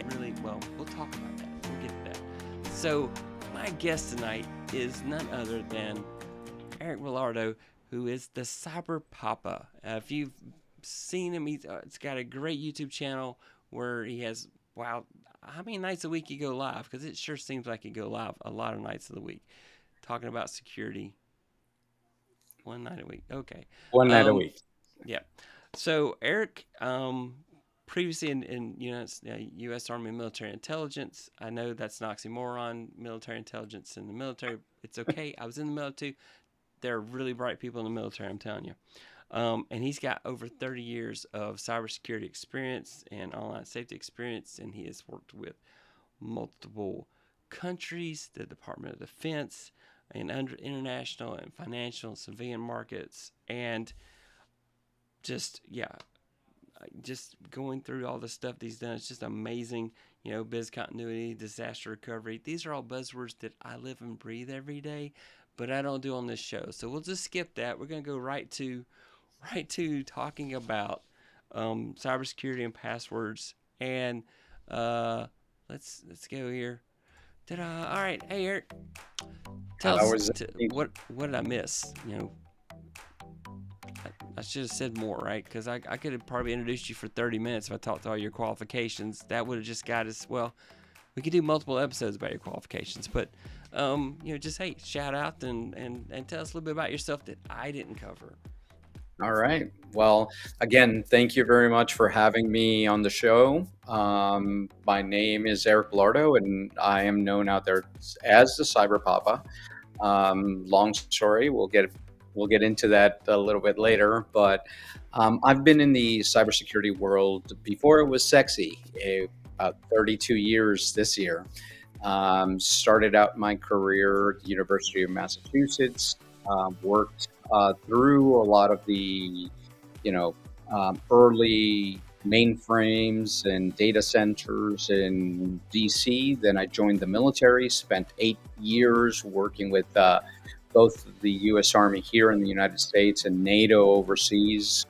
really, well, we'll talk about that. We'll get to that. So my guest tonight is none other than Eric Gallardo, who is the Cyber Papa. If you've seen him, he's got a great YouTube channel where he has, wow, how many nights a week you go live? Because it sure seems like you go live a lot of nights of the week talking about security. One night a week. Okay. One night a week. Yeah. So Eric, previously in U.S. Army Military Intelligence, I know that's an oxymoron, military intelligence in the military. It's okay. I was in the military too. There are really bright people in the military, I'm telling you. And he's got over 30 years of cybersecurity experience and online safety experience, and he has worked with multiple countries, the Department of Defense, and under international and financial and civilian markets, and just going through all the stuff he's done. It's just amazing. Biz continuity, disaster recovery. These are all buzzwords that I live and breathe every day, but I don't do on this show. So we'll just skip that. We're gonna go right to talking about cybersecurity and passwords. And let's go here. Ta-da! All right, hey Eric, tell us what did I miss? I should have said more, right? Because I could have probably introduced you for 30 minutes if I talked to all your qualifications. That would have just got us. Well, we could do multiple episodes about your qualifications, but just hey, shout out and tell us a little bit about yourself that I didn't cover. All right. Well, again, thank you very much for having me on the show. My name is Eric Gallardo, and I am known out there as the Cyber Papa. Long story. We'll get into that a little bit later, but I've been in the cybersecurity world before it was sexy. About 32 years this year. Started out my career at the University of Massachusetts. Worked through a lot of the, early mainframes and data centers in DC. Then I joined the military, spent 8 years working with both the U.S. Army here in the United States and NATO overseas,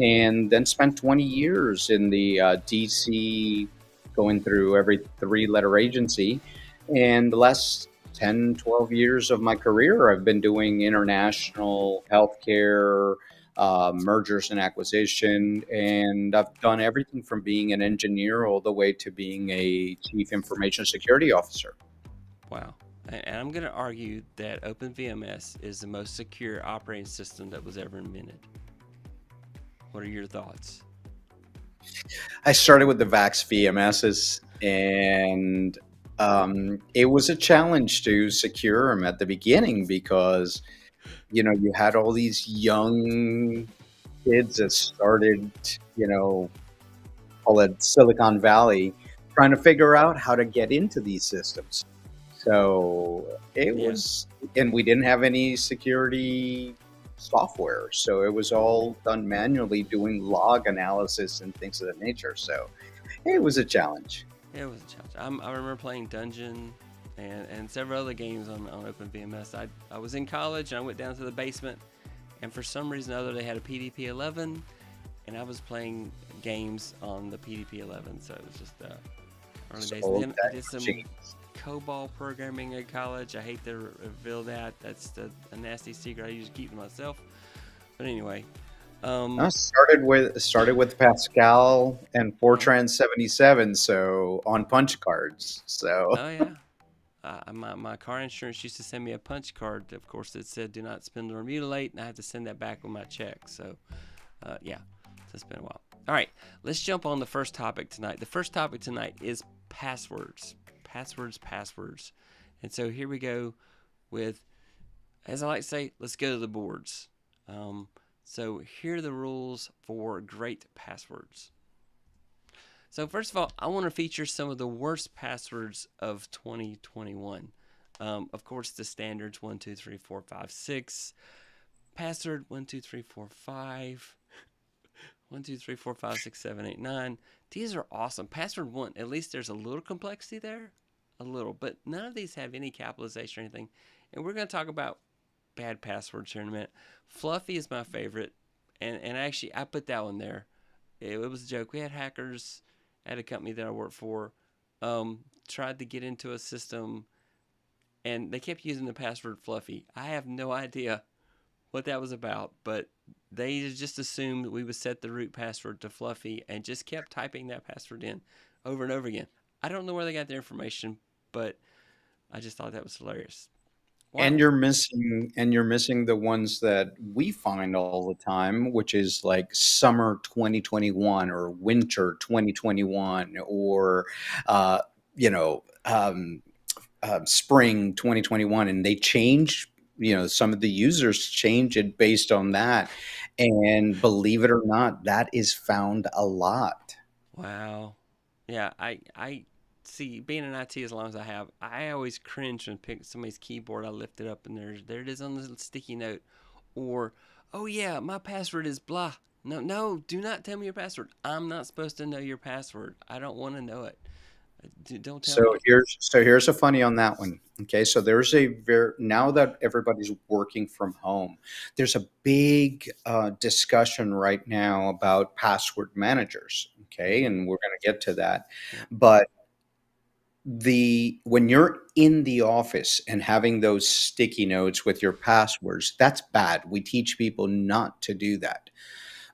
and then spent 20 years in the DC, going through every 3-letter agency. And the last 10, 12 years of my career, I've been doing international healthcare, mergers and acquisition, and I've done everything from being an engineer all the way to being a chief information security officer. Wow. And I'm going to argue that OpenVMS is the most secure operating system that was ever invented. What are your thoughts? I started with the VAX VMSs, and it was a challenge to secure them at the beginning because, you had all these young kids that started, call it Silicon Valley, trying to figure out how to get into these systems. So it was, and we didn't have any security software. So it was all done manually, doing log analysis and things of that nature. So it was a challenge. It was a challenge. I remember playing Dungeon and several other games on OpenVMS. I was in college and I went down to the basement, and for some reason or other they had a PDP-11, and I was playing games on the PDP-11. So it was just early days. And then I did some COBOL programming in college. I hate to reveal that. That's a nasty secret I usually keep to myself. But anyway, I started with Pascal and Fortran 77, so on punch cards. So oh yeah, my car insurance used to send me a punch card. Of course, it said "Do not spend or mutilate," and I had to send that back with my check. So yeah, it's been a while. All right, let's jump on the first topic tonight. The first topic tonight is passwords. Passwords. And so here we go with, as I like to say, let's go to the boards. So here are the rules for great passwords. So first of all, I want to feature some of the worst passwords of 2021. Of course, the standards 1, 2, 3, 4, 5, 6. Password 1, 2, 3, 4, 5. 1, 2, 3, 4, 5, 6, 7, 8, 9. These are awesome. Password 1, at least there's a little complexity there. A little, but none of these have any capitalization or anything. And we're going to talk about bad passwords here in a minute. Fluffy is my favorite, and actually I put that one there. It was a joke. We had hackers at a company that I worked for tried to get into a system, and they kept using the password Fluffy. I have no idea what that was about, but they just assumed we would set the root password to Fluffy and just kept typing that password in over and over again. I don't know where they got their information, but I just thought that was hilarious. And Wow. you're missing the ones that we find all the time, which is like summer 2021 or winter 2021 or uh, you know spring 2021, and they change. Some of the users change it based on that, and believe it or not, that is found a lot. Wow. Yeah, I see being in IT as long as I have, I always cringe when pick somebody's keyboard. I lift it up and there it is on the sticky note. Or, oh yeah, my password is blah. No, no, do not tell me your password. I'm not supposed to know your password. I don't want to know it. Don't tell So me. here's a funny on that one. Okay, so there's a very now that everybody's working from home, there's a big discussion right now about password managers. Okay, Mm-hmm. and we're going to get to that, Yep. but the when you're in the office and having those sticky notes with your passwords, that's bad. We teach people not to do that.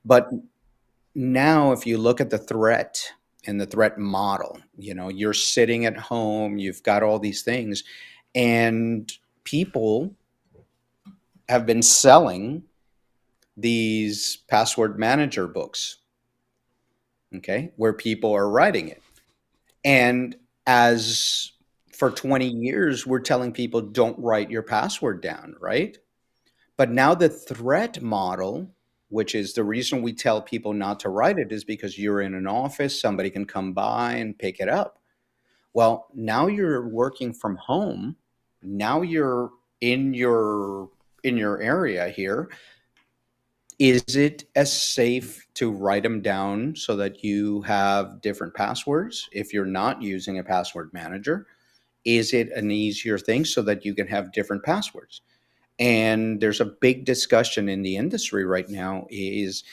But now if you look at the threat and the threat model, you're sitting at home, you've got all these things, and people have been selling these password manager books, okay, where people are writing it. And as for 20 years, we're telling people don't write your password down, right? But now the threat model, which is the reason we tell people not to write it, is because you're in an office, somebody can come by and pick it up. Well, now you're working from home. Now you're in your area here. Is it as safe to write them down so that you have different passwords if you're not using a password manager? Is it an easier thing so that you can have different passwords? And there's a big discussion in the industry right now is,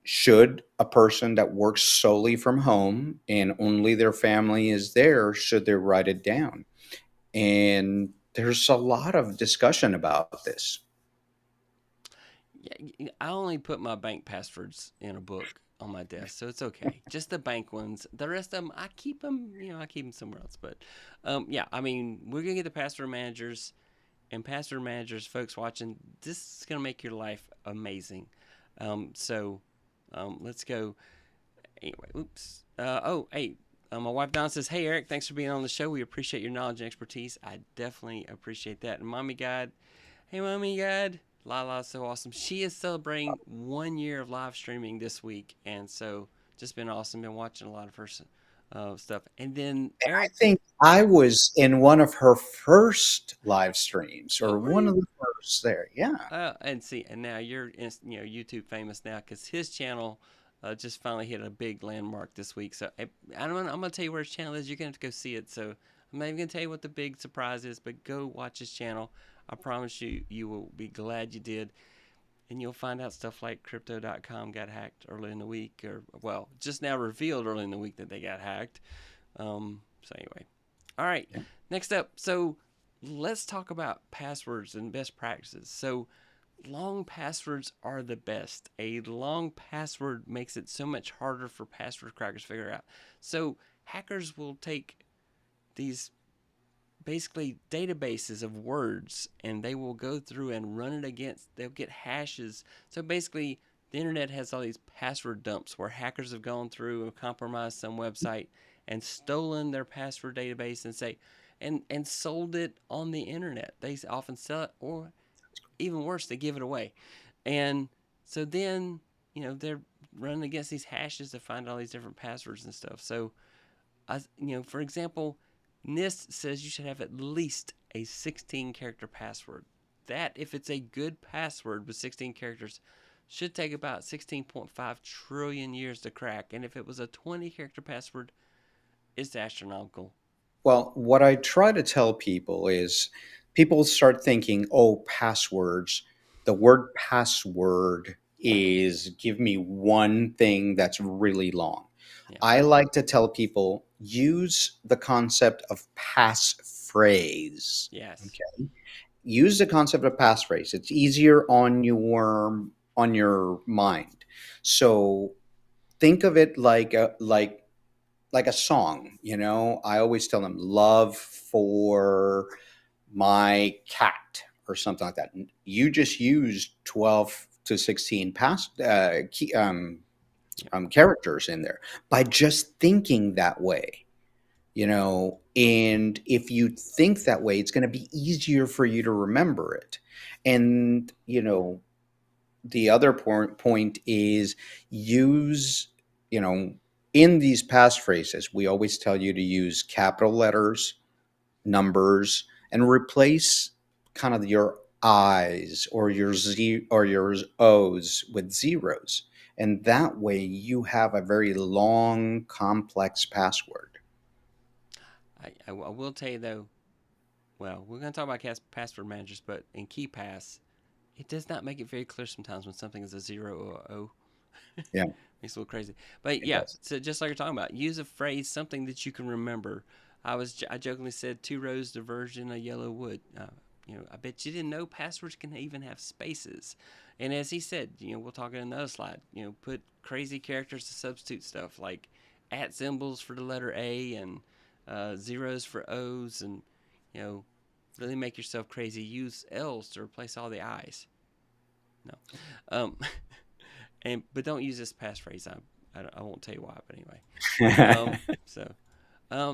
should a person that works solely from home and only their family is there, should they write it down? And there's a lot of discussion about this. Yeah, I only put my bank passwords in a book on my desk, so it's okay. Just the bank ones. The rest of them, I keep them. I keep them somewhere else. But yeah, I mean, we're gonna get the password managers and password managers, folks watching. This is gonna make your life amazing. So let's go. Anyway, oops. Oh, hey. My wife Dawn says, "Hey Eric, thanks for being on the show. We appreciate your knowledge and expertise. I definitely appreciate that." And Mommy God, hey Mommy God, Lala's so awesome. She is celebrating 1 year of live streaming this week, and so just been awesome. Been watching a lot of her stuff. And then I Eric, think I was in one of her first live streams, oh or were one of you? the first there. Yeah. And see, and now you're YouTube famous now because his channel just finally hit a big landmark this week. So I don't know, I'm gonna tell you where his channel is. You're gonna have to go see it. So I'm not even gonna tell you what the big surprise is, but go watch his channel. I promise you, you will be glad you did. And you'll find out stuff like crypto.com got hacked early in the week, or well, just now revealed early in the week that they got hacked. So anyway, all right. Yeah. Next up, so let's talk about passwords and best practices. So long passwords are the best. A long password makes it so much harder for password crackers to figure out. So hackers will take these basically databases of words and they will go through and run it against, they'll get hashes. So basically the internet has all these password dumps where hackers have gone through and compromised some website and stolen their password database and say and sold it on the internet. They often sell it, or even worse, they give it away. And so then they're running against these hashes to find all these different passwords and stuff. So for example, NIST says you should have at least a 16 character password. That, if it's a good password with 16 characters, should take about 16.5 trillion years to crack. And if it was a 20 character password, it's astronomical. Well, what I try to tell people is, people start thinking, oh, passwords. The word password is, give me one thing that's really long. Yeah. I like to tell people use the concept of passphrase. Yes. Okay. Use the concept of passphrase. It's easier on your mind. So think of it like a song. I always tell them love for my cat or something like that. You just used 12 to 16 characters in there by just thinking that way. And if you think that way, it's going to be easier for you to remember it. And the other point is use, in these passphrases, we always tell you to use capital letters, numbers, and replace kind of your I's or your Z or your O's with zeros. And that way you have a very long, complex password. I will tell you though. Well, we're going to talk about password managers, but in Keepass, it does not make it very clear sometimes when something is a 0 or a O. Yeah, Makes it a little crazy. But it yeah, does. so just like you're talking about, use a phrase, something that you can remember. I jokingly said 2 rows diversion, a yellow wood. I bet you didn't know passwords can even have spaces. And as he said, we'll talk in another slide. Put crazy characters to substitute stuff like at symbols for the letter A and zeros for O's, and you know, really make yourself crazy. Use L's to replace all the I's. No, but don't use this passphrase. I won't tell you why, but anyway.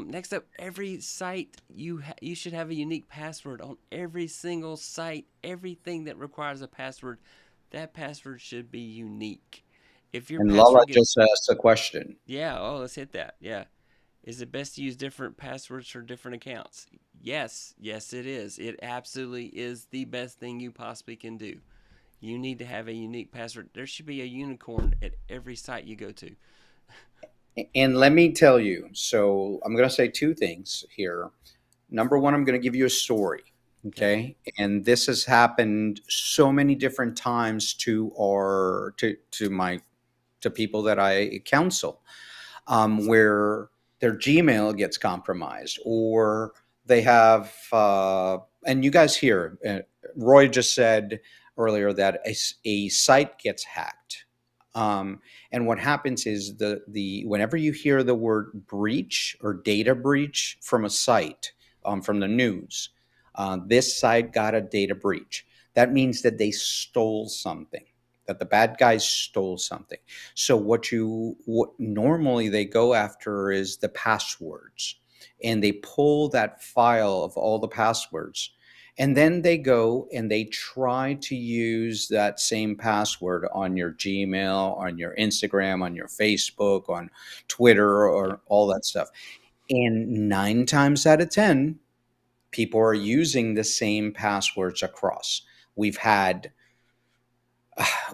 Next up, every site you should have a unique password on every single site. Everything that requires a password, that password should be unique. If your And Lala password gets just asked a question. yeah, oh, let's hit that. Yeah. Is it best to use different passwords for different accounts? Yes, it is. It absolutely is the best thing you possibly can do. You need to have a unique password. There should be a unicorn at every site you go to. And let me tell you, so I'm going to say two things here. Number one, I'm going to give you a story. Okay. Okay. And this has happened so many different times to people that I counsel, where their Gmail gets compromised, or they have, and you guys hear, Roy just said earlier that a site gets hacked. And what happens is the whenever you hear the word breach or data breach from a site, from the news, this site got a data breach. That means that they stole something, that the bad guys stole something. So what normally they go after is the passwords, and they pull that file of all the passwords, and then they go and they try to use that same password on your Gmail, on your Instagram, on your Facebook, on Twitter, Yeah. or all that stuff. And 9 times out of 10, people are using the same passwords across. We've had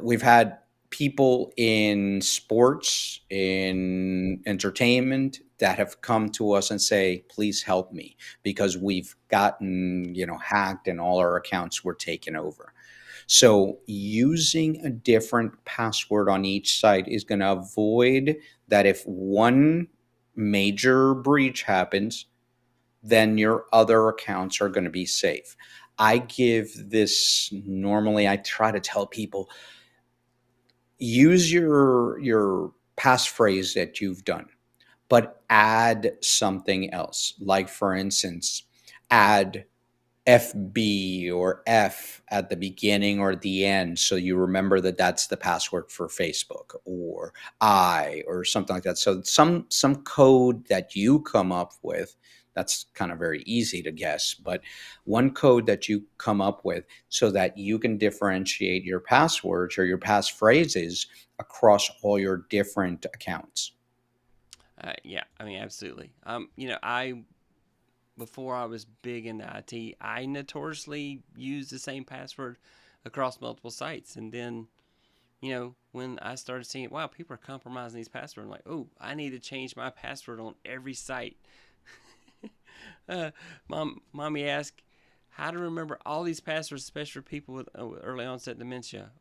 we've had people in sports, in entertainment, that have come to us and say, please help me, because we've gotten hacked and all our accounts were taken over. So using a different password on each site is going to avoid that. If one major breach happens, then your other accounts are going to be safe. I give this, normally I try to tell people, use your passphrase that you've done, but add something else. Like, for instance, add FB or F at the beginning or the end, so you remember that that's the password for Facebook, or I, or something like that. So some code that you come up with, that's kind of very easy to guess, but one code that you come up with so that you can differentiate your passwords or your passphrases across all your different accounts. Yeah, I mean, absolutely. I before I was big into IT, I notoriously used the same password across multiple sites, and then when I started seeing, wow, people are compromising these passwords, I'm like, oh, I need to change my password on every site. Mommy asked how to remember all these passwords, especially for people with early onset dementia.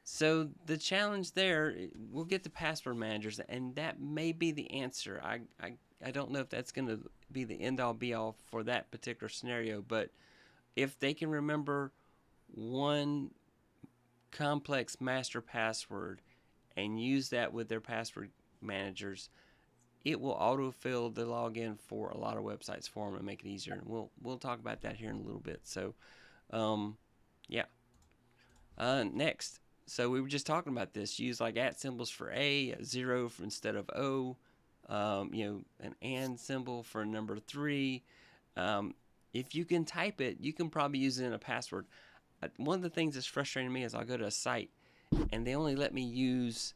So the challenge there, we'll get to password managers, and that may be the answer. I don't know if that's going to be the end all be all for that particular scenario, but if they can remember one complex master password and use that with their password managers, it will autofill the login for a lot of websites for them and make it easier. And we'll talk about that here in a little bit. So, yeah. Next, so we were just talking about this. Use like @ symbols for a zero for instead of o. An and symbol for number 3. If you can type it, you can probably use it in a password. One of the things that's frustrating me is I'll go to a site and they only let me use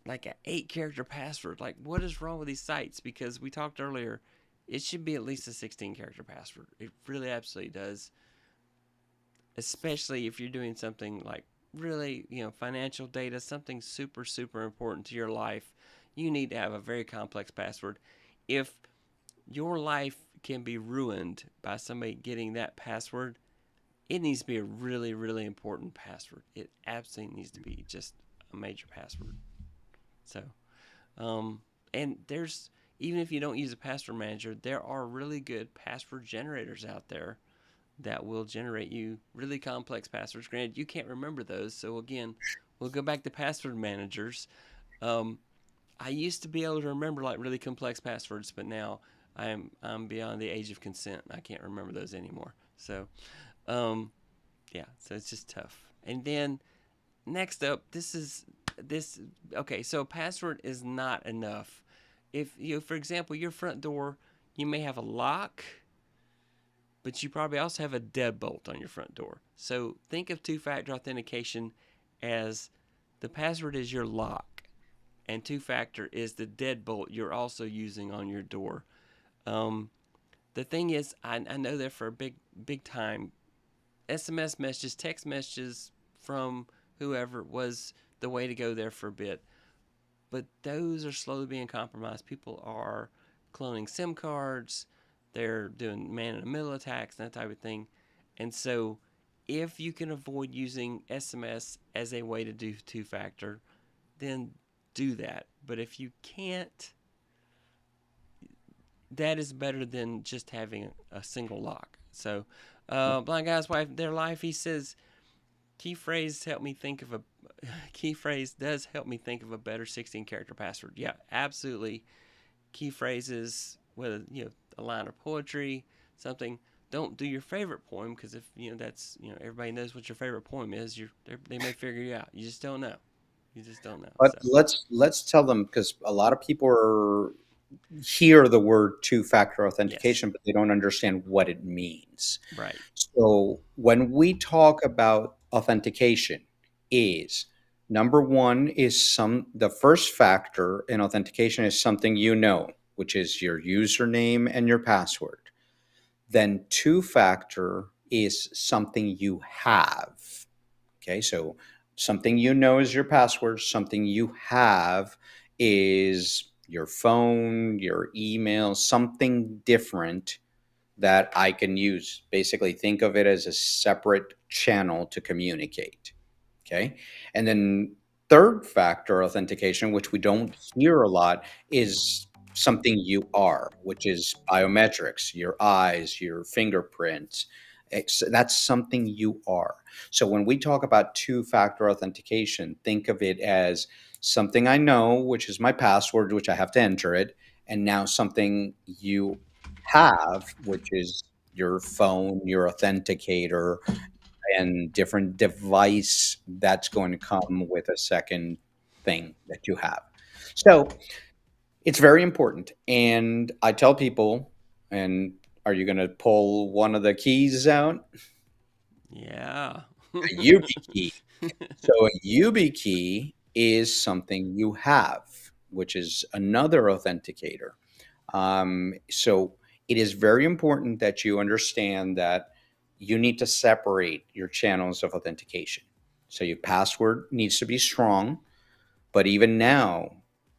like an 8-character password. Like, what is wrong with these sites? Because we talked earlier, it should be at least a 16-character password. It really absolutely does. Especially if you're doing something like really, financial data, something super, super important to your life, you need to have a very complex password. If your life can be ruined by somebody getting that password, it needs to be a really, really important password. It absolutely needs to be just a major password. So, and there's, even if you don't use a password manager, there are really good password generators out there that will generate you really complex passwords. Granted, you can't remember those. So again, we'll go back to password managers. I used to be able to remember like really complex passwords, but now I'm beyond the age of consent. I can't remember those anymore. So, yeah, so it's just tough. And then next up, this. Okay, so a password is not enough. If for example, your front door, you may have a lock, but you probably also have a deadbolt on your front door. So think of two-factor authentication as the password is your lock, and two-factor is the deadbolt you're also using on your door. The thing is, I know that for a big time, SMS messages, text messages from whoever was the way to go there for a bit. But those are slowly being compromised. People are cloning SIM cards. They're doing man-in-the-middle attacks and that type of thing. And so if you can avoid using SMS as a way to do two-factor, then do that. But if you can't, that is better than just having a single lock. So, Blind Guy's Wife, Their Life, he says, key phrase does help me think of a better 16-character password. Yeah, absolutely. Key phrases, whether a line of poetry, something. Don't do your favorite poem, because if that's everybody knows what your favorite poem is, they may figure you out. You just don't know. But So. let's tell them, because a lot of people hear the word two-factor Yes. authentication, but they don't understand what it means. Right. So when we talk about authentication, is number one is the first factor in authentication is something which is your username and your password. Then two-factor is something you have. Okay, so something is your password, something you have is your phone, your email, something different that I can use. Basically, think of it as a separate channel to communicate. Okay. And then third factor authentication, which we don't hear a lot, is something you are, which is biometrics, your eyes, your fingerprints. That's something you are. So when we talk about two-factor authentication, think of it as something I know, which is my password, which I have to enter it, and now something you have, which is your phone, your authenticator, and different device that's going to come with a second thing that you have. So it's very important. And I tell people, and are you going to pull one of the keys out? Yeah. A YubiKey. So a YubiKey is something you have, which is another authenticator. So it is very important that you understand that you need to separate your channels of authentication. So your password needs to be strong. But even now,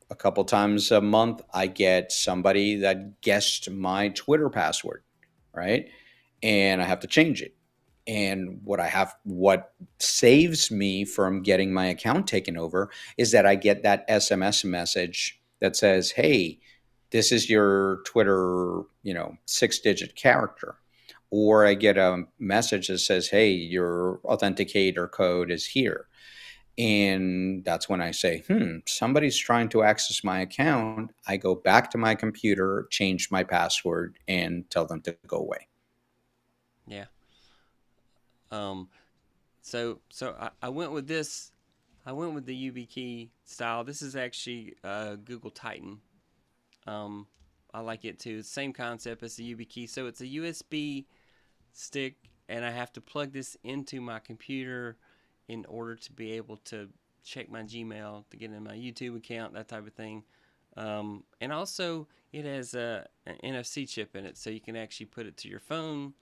a couple times a month, I get somebody that guessed my Twitter password, right? And I have to change it. And what saves me from getting my account taken over is that I get that SMS message that says, hey, this is your Twitter, 6-digit character. Or I get a message that says, hey, your authenticator code is here. And that's when I say, somebody's trying to access my account. I go back to my computer, change my password, and tell them to go away. Yeah. So I went with this. I went with the YubiKey style. This is actually Google Titan. I like it too. It's the same concept as the YubiKey. So it's a USB stick, and I have to plug this into my computer in order to be able to check my Gmail, to get in my YouTube account, that type of thing. And also, it has an NFC chip in it, so you can actually put it to your phone,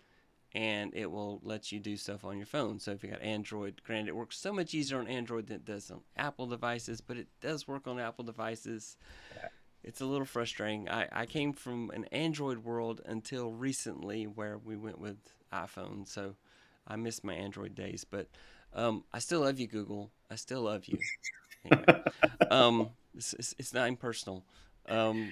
and it will let you do stuff on your phone. So if you got Android, granted, it works so much easier on Android than it does on Apple devices, but it does work on Apple devices. It's a little frustrating. I came from an Android world until recently where we went with iPhone, so I miss my Android days. But I still love you, Google. I still love you. Anyway, it's not impersonal. My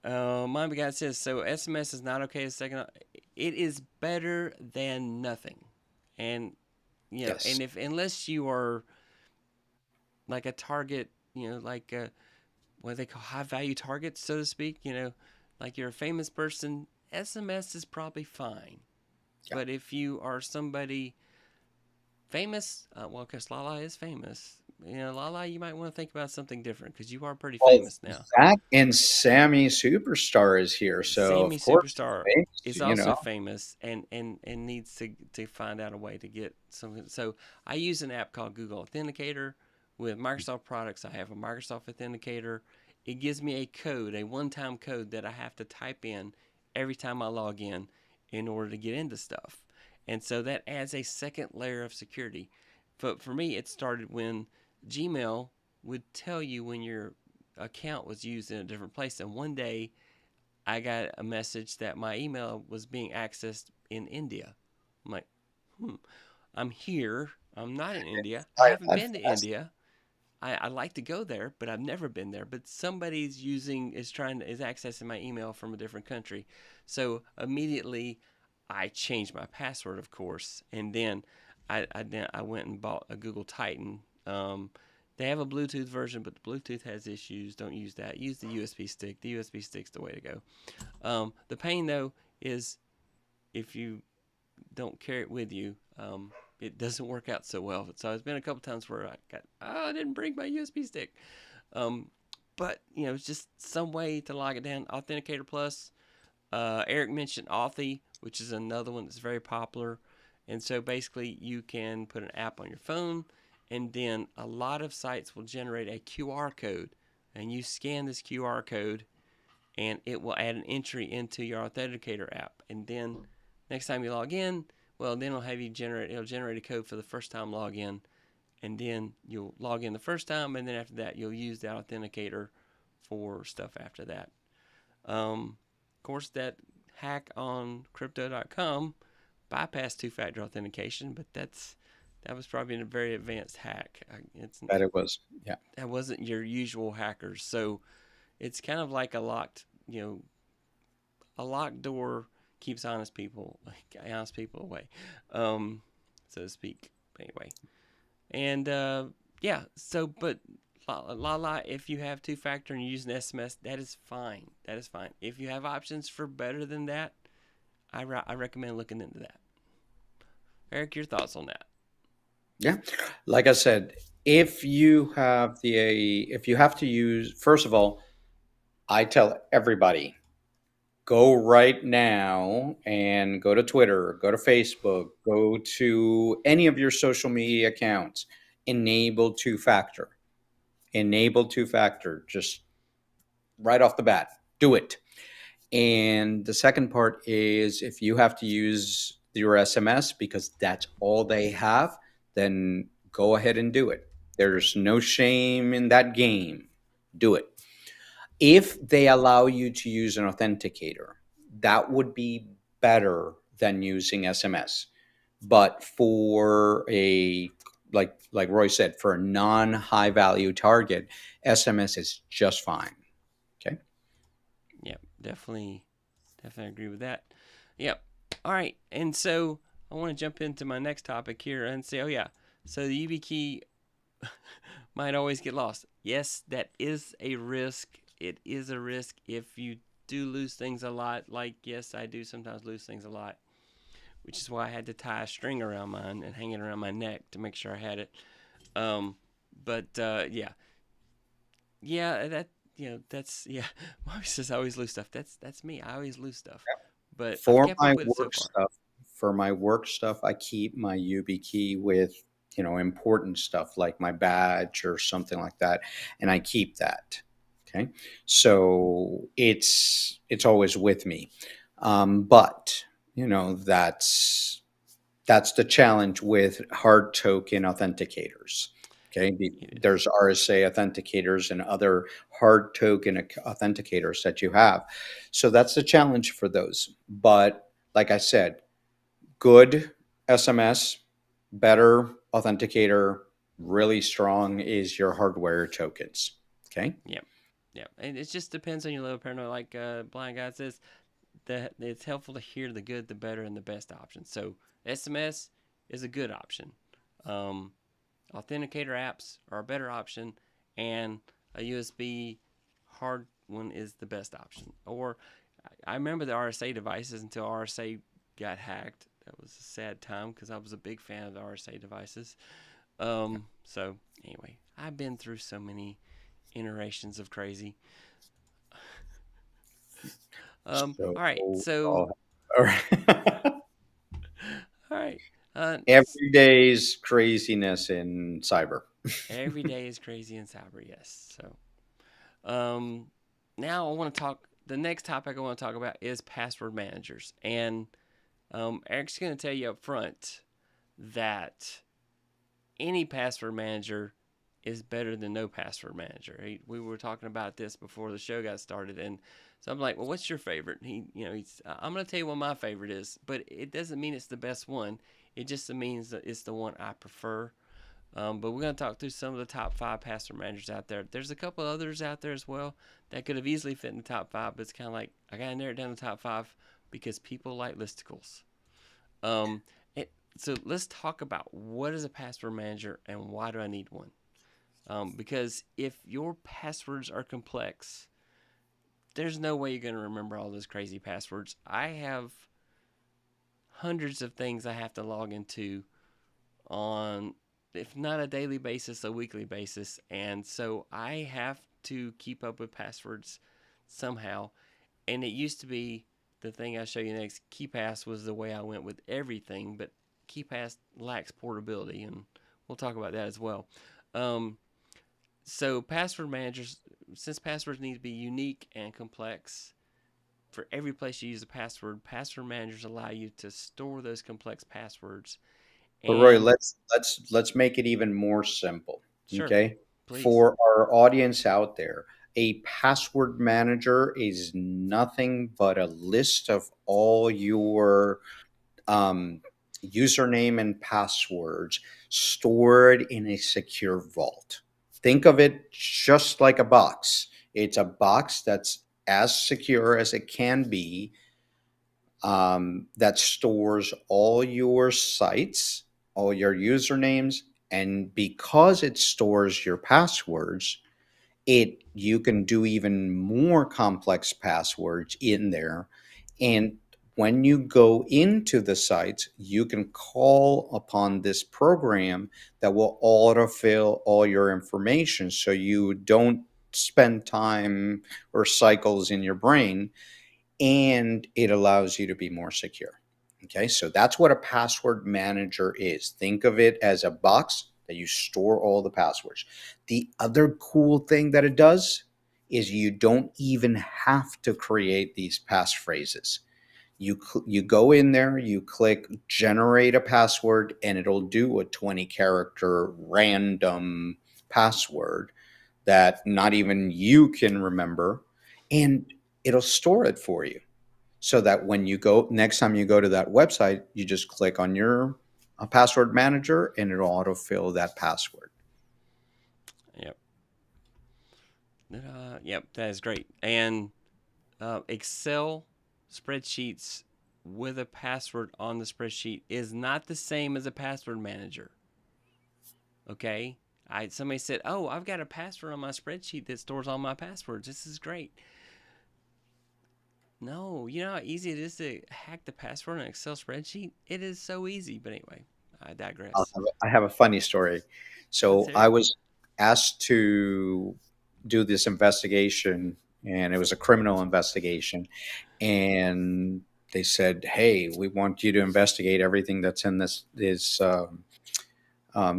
guy says, so SMS is not okay as second. It is better than nothing. And, Yes. and unless you are like a target, like what they call high value targets, so to speak, like you're a famous person, SMS is probably fine. Yeah. But if you are somebody famous, because Lala is famous, Lala, you might want to think about something different because you are pretty famous now. That and Sammy Superstar is here, so Sammy of course, Superstar is also famous and needs to find out a way to get something. So I use an app called Google Authenticator. With Microsoft products, I have a Microsoft Authenticator. It gives me a code, a one-time code that I have to type in every time I log in order to get into stuff. And so that adds a second layer of security. But for me, it started when Gmail would tell you when your account was used in a different place. And one day, I got a message that my email was being accessed in India. I'm like, I'm here. I'm not in India. I haven't been to India. I'd like to go there, but I've never been there. But somebody's is accessing my email from a different country. So immediately, I changed my password, of course, and then I went and bought a Google Titan. They have a Bluetooth version, but the Bluetooth has issues. Don't use that. Use the USB stick. The USB stick's the way to go. The pain, though, is if you don't carry it with you, it doesn't work out so well. So it's been a couple times where I didn't bring my USB stick. But, it's just some way to log it down. Authenticator Plus. Eric mentioned Authy, which is another one that's very popular. And so basically you can put an app on your phone, and then a lot of sites will generate a QR code. And you scan this QR code, and it will add an entry into your Authenticator app. And then next time you log in, then it'll generate a code for the first time login. And then you'll log in the first time, and then after that, you'll use the Authenticator for stuff after that. Of course, that hack on crypto.com bypassed two-factor authentication, but that was probably a very advanced hack. It was, yeah. That wasn't your usual hackers. So it's kind of like a locked door keeps honest people away, so to speak. Anyway, and but if you have two-factor and you're using SMS, that is fine. If you have options for better than that, I recommend looking into that. Eric, your thoughts on that? Yeah, like I said, if you have to use, first of all, I tell everybody, go right now and go to Twitter, go to Facebook, go to any of your social media accounts, enable two-factor. Just right off the bat, do it. And the second part is, if you have to use your SMS because that's all they have, then go ahead and do it. There's no shame in that game. Do it. If they allow you to use an authenticator, that would be better than using SMS. But for a like Roy said, for a non-high value target, SMS is just fine. Okay. Yep, definitely agree with that. Yep. All right, and so I want to jump into my next topic here and say, oh yeah, so the UB key might always get lost. Yes, that is a risk. It is a risk if you do lose things a lot. Like, yes, I do sometimes lose things a lot, which is why I had to tie a string around mine and hang it around my neck to make sure I had it. Yeah, that that's yeah. Mommy says I always lose stuff. That's me. I always lose stuff, but I've For kept my up with it so work far. stuff, I keep my YubiKey with, important stuff like my badge or something like that, and I keep that. Okay, so it's always with me. But that's the challenge with hard token authenticators. Okay, It is. there's RSA authenticators and other hard token authenticators that you have. So that's the challenge for those. But like I said, good SMS, better authenticator, really strong is your hardware tokens. Okay. Yep. Yep. And it just depends on your level of paranoia. Like Blind Guy says, that it's helpful to hear the good, the better, and the best options. So SMS is a good option. Um, Authenticator apps are a better option, and a USB hard one is the best option. Or I remember the RSA devices until RSA got hacked. That was a sad time because I was a big fan of the RSA devices. So anyway, I've been through so many iterations of crazy. So, All right. So, all right. all right. Every day's craziness in cyber. Every day is crazy in cyber. Yes. So, um, now I want to talk. The next topic I want to talk about is password managers, and Eric's going to tell you up front that any password manager is better than no password manager. We were talking about this before the show got started, and so I'm like, well, what's your favorite? I'm going to tell you what my favorite is, but it doesn't mean it's the best one. It just means that it's the one I prefer. But we're going to talk through some of the top 5 password managers out there. There's a couple others out there as well that could have easily fit in the top 5, but it's kind of like I got to narrow it down to the top 5 because people like listicles. Um, so let's talk about what is a password manager and why do I need one? Because if your passwords are complex, there's no way you're going to remember all those crazy passwords. I have hundreds of things I have to log into on, if not a daily basis, a weekly basis. And so I have to keep up with passwords somehow. And it used to be the thing I'll show you next. Keepass was the way I went with everything, but Keepass lacks portability, and we'll talk about that as well. So password managers, since passwords need to be unique and complex for every place you use a password managers allow you to store those complex passwords. But Roy, And let's make it even more simple. sure, Okay. please. For our audience out there, a password manager is nothing but a list of all your um, username and passwords stored in a secure vault. Think of it just like a box. It's a box that's as secure as it can be, that stores all your sites, all your usernames, and because it stores your passwords, it you can do even more complex passwords in there. And when you go into the sites, you can call upon this program that will autofill all your information so you don't spend time or cycles in your brain, and it allows you to be more secure. Okay, so that's what a password manager is. Think of it as a box that you store all the passwords. The other cool thing that it does is you don't even have to create these passphrases. You go in there, you click generate a password, and it'll do a 20 character random password that not even you can remember, and it'll store it for you so that when you go next time you go to that website, you just click on your a password manager, and it'll autofill that password. Yep. Yep, that is great. And Excel spreadsheets with a password on the spreadsheet is not the same as a password manager. Okay? Somebody said, "Oh, I've got a password on my spreadsheet that stores all my passwords. This is great." No, you know how easy it is to hack the password on an Excel spreadsheet? It is so easy. But anyway, I digress. I have a funny story. Let's So hear I it. was asked to do this investigation, and it was a criminal investigation. And they said, "Hey, we want you to investigate everything that's in this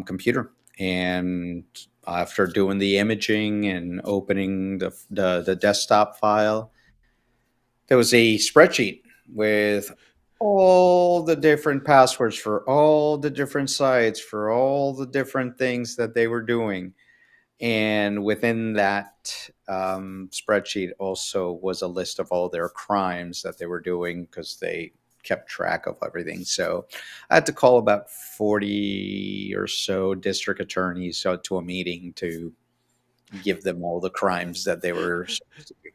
computer." And after doing the imaging and opening the desktop file, there was a spreadsheet with all the different passwords for all the different sites for all the different things that they were doing. And within that spreadsheet also was a list of all their crimes that they were doing, because they kept track of everything. So I had to call about 40 or so district attorneys to a meeting to give them all the crimes that they were supposed to do.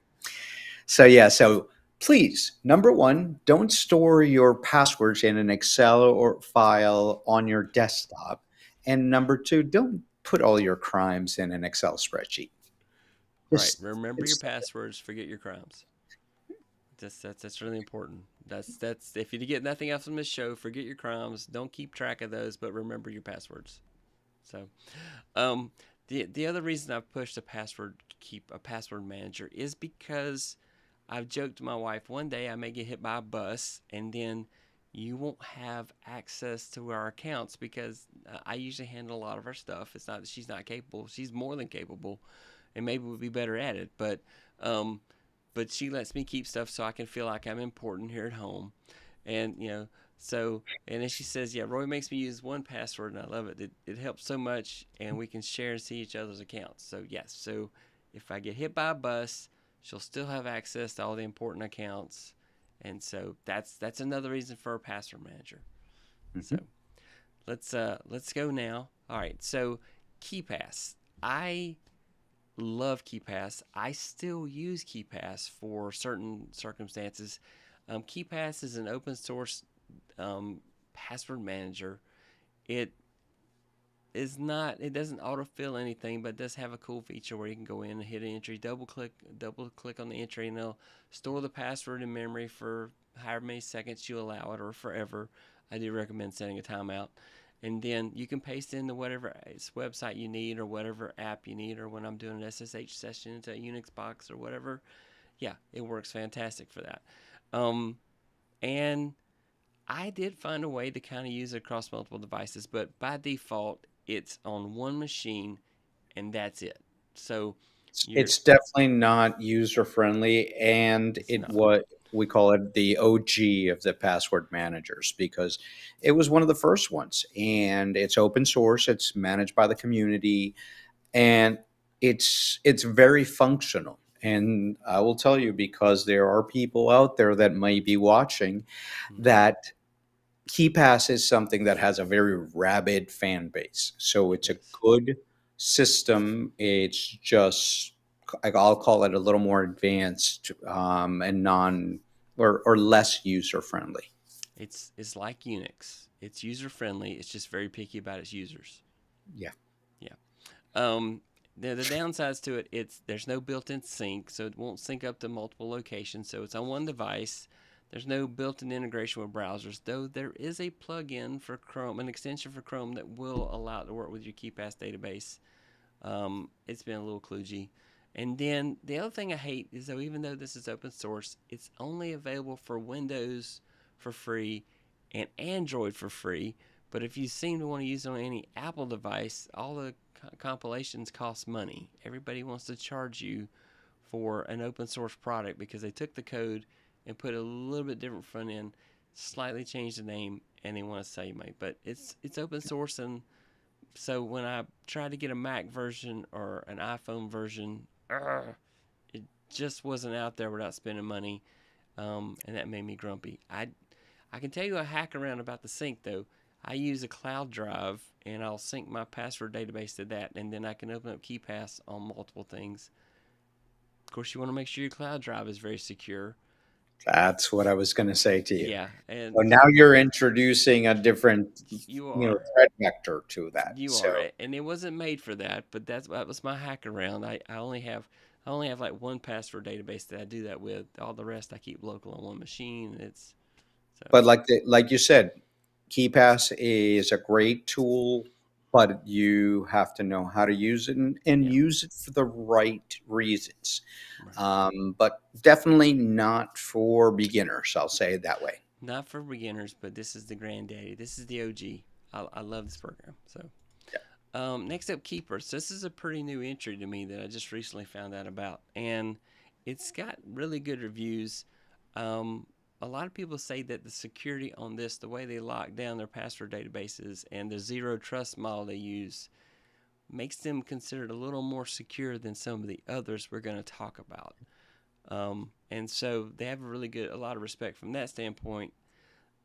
So yeah, so please, number one, don't store your passwords in an Excel or file on your desktop. And number two, don't put all your crimes in an Excel spreadsheet. Right. Just Remember your it's passwords, forget your crimes. That's really important. That's if you get nothing else from this show, forget your crimes. Don't keep track of those, but remember your passwords. So, um, the other reason I've pushed keep a password manager is because I've joked to my wife, one day I may get hit by a bus, and then you won't have access to our accounts because I usually handle a lot of our stuff. It's not that she's not capable; she's more than capable, and maybe we'll be better at it. Um, but she lets me keep stuff so I can feel like I'm important here at home. And, and then she says, "Yeah, Roy makes me use one password, and I love it. It helps so much, and we can share and see each other's accounts." So, yes, so if I get hit by a bus, she'll still have access to all the important accounts. And so that's another reason for a password manager. So Mhm. let's go now. All right, so Keepass. I love Keepass. I still use Keepass for certain circumstances. Keepass is an open source um, password manager. It is not. It doesn't autofill anything, but it does have a cool feature where you can go in and hit an entry, double click on the entry, and it'll store the password in memory for however many seconds you allow it, or forever. I do recommend setting a timeout. And then you can paste into whatever website you need, or whatever app you need, or when I'm doing an SSH session into a Unix box or whatever. Yeah, it works fantastic for that. Um, and I did find a way to kind of use it across multiple devices, but by default, it's on one machine and that's it. So you're It's definitely not user friendly, and it's it not. what we call it the OG of the password managers, because it was one of the first ones, and it's open source. It's managed by the community, and it's very functional. And I will tell you, because there are people out there that may be watching, Mm-hmm. that KeyPass is something that has a very rabid fan base. So it's a Yes. good system. It's just, I'll call it a little more advanced, and non or less user friendly. It's like Unix. It's user friendly. It's just very picky about its users. Yeah. Yeah. Um, the downsides to it, it's there's no built-in sync, so it won't sync up to multiple locations. So it's on one device. There's no built-in integration with browsers, though there is a plugin for Chrome, an extension for Chrome that will allow it to work with your KeePass database. It's been a little kludgy. And then the other thing I hate is, though, even though this is open source, it's only available for Windows for free and Android for free. But if you seem to want to use it on any Apple device, all the compilations cost money. Everybody wants to charge you for an open source product because they took the code and put a little bit different front end, slightly changed the name, and they want to sell you money. But it's open source, and so when I tried to get a Mac version or an iPhone version, it just wasn't out there without spending money, and that made me grumpy. I can tell you a hack around about the sync though. I use a cloud drive, and I'll sync my password database to that, and then I can open up Keepass on multiple things. Of course, you want to make sure your cloud drive is very secure. That's what I was going to say to you. Yeah, and So now you're introducing a different, you are. threat vector to that. You are, So, and it wasn't made for that, but that was my hack around. I only have like one password database that I do that with. All the rest I keep local on one machine. It's so but like you said, KeyPass is a great tool, but you have to know how to use it and yeah, use it for the right reasons. right. But definitely not for beginners. I'll say it that way. Not for beginners, but this is the granddaddy. This is the OG. I love this program. So next up, Keepers. This is a pretty new entry to me that I just recently found out about, and it's got really good reviews. A lot of people say that the security on this, the way they lock down their password databases, and the zero trust model they use, makes them considered a little more secure than some of the others we're going to talk about. And so they have a lot of respect from that standpoint.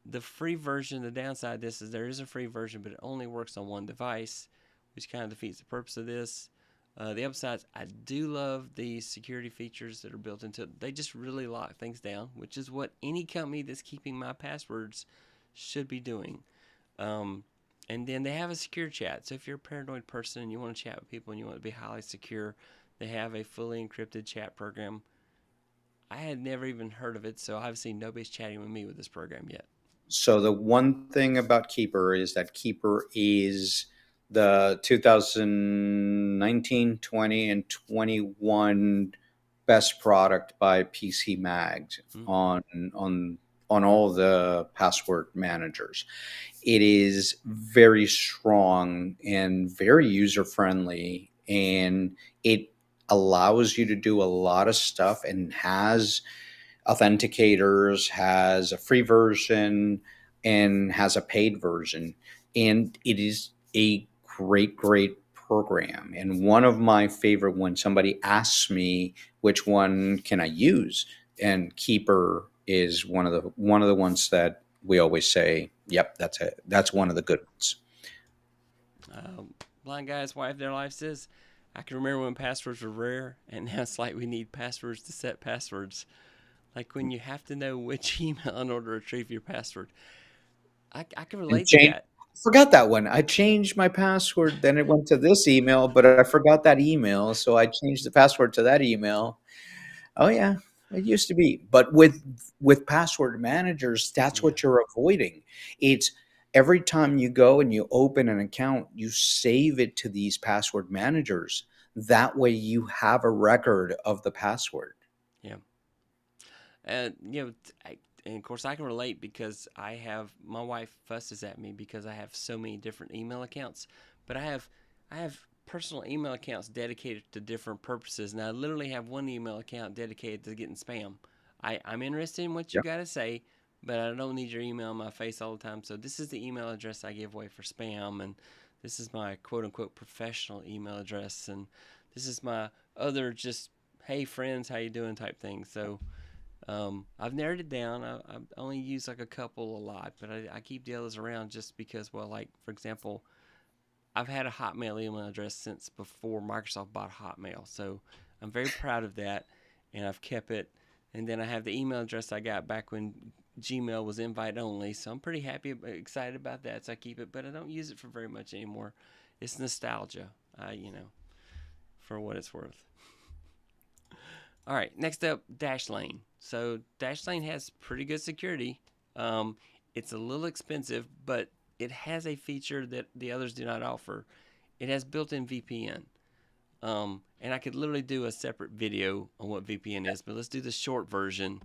The free version, the downside of this is there is a free version, but it only works on one device, which kind of defeats the purpose of this. The upsides, I do love the security features that are built into it. They just really lock things down, which is what any company that's keeping my passwords should be doing. And then they have a secure chat. So if you're a paranoid person and you want to chat with people and you want to be highly secure, they have a fully encrypted chat program. I had never even heard of it, so obviously nobody's chatting with me with this program yet. So the one thing about Keeper is that Keeper is the 2019, 20, and 21 best product by PC Mags Mm. on all the password managers. It is very strong and very user friendly, and it allows you to do a lot of stuff and has authenticators, has a free version, and has a paid version. And it is a great program. And one of my favorite, when somebody asks me which one can I use, and Keeper is one of the ones that we always say, yep, that's it. That's one of the good ones. Blind guy's wife, their life says, I can remember when passwords were rare, and now it's like we need passwords to set passwords. Like when you have to know which email in order to retrieve your password. I can And relate to change that. forgot that one. I changed my password, then it went to this email, but I forgot that email, so I changed the password to that email. Oh yeah, it used to be. But with password managers, that's Yeah, what you're avoiding. It's every time you go and you open an account, you save it to these password managers. That way you have a record of the password. yeah. And and of course I can relate because my wife fusses at me because I have so many different email accounts, but I have personal email accounts dedicated to different purposes, and I literally have one email account dedicated to getting spam. I'm interested in what you Yeah. got to say, but I don't need your email in my face all the time. So this is the email address I give away for spam, and this is my quote unquote professional email address, and this is my other just hey friends, how you doing type thing. So I've narrowed it down. I only use like a couple a lot, but I keep the others around just because, well, like for example, I've had a Hotmail email address since before Microsoft bought Hotmail, so I'm very proud of that, and I've kept it. And then I have the email address I got back when Gmail was invite only, so I'm pretty happy, excited about that. So I keep it, but I don't use it for very much anymore. It's nostalgia, for what it's worth. All right, next up, Dashlane. So Dashlane has pretty good security. It's a little expensive, but it has a feature that the others do not offer. It has built-in VPN. And I could literally do a separate video on what VPN is, but let's do the short version.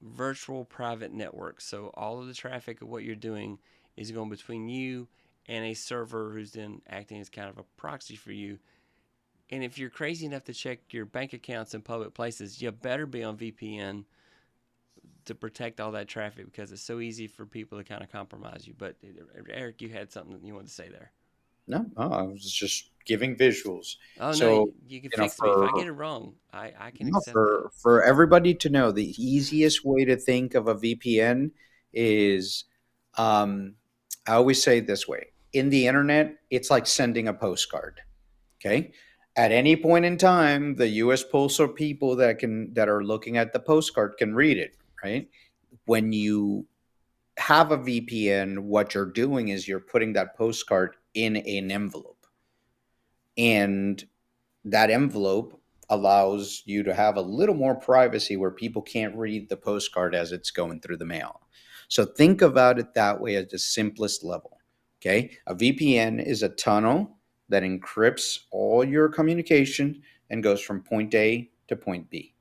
Virtual private network. So all of the traffic of what you're doing is going between you and a server who's then acting as kind of a proxy for you. And if you're crazy enough to check your bank accounts in public places, you better be on VPN to protect all that traffic because it's so easy for people to kind of compromise you. But Eric, you had something you wanted to say there. No, I was just giving visuals. Oh no, So, you can you know, fix me if I for get it wrong. I can no, accept that. for everybody to know, the easiest way to think of a VPN is um, I always say it this way. In the internet, it's like sending a postcard. Okay. At any point in time, the US postal people that are looking at the postcard can read it, right? When you have a VPN, what you're doing is you're putting that postcard in an envelope. And that envelope allows you to have a little more privacy where people can't read the postcard as it's going through the mail. So think about it that way at the simplest level. Okay. A VPN is a tunnel that encrypts all your communication and goes from point A to point B.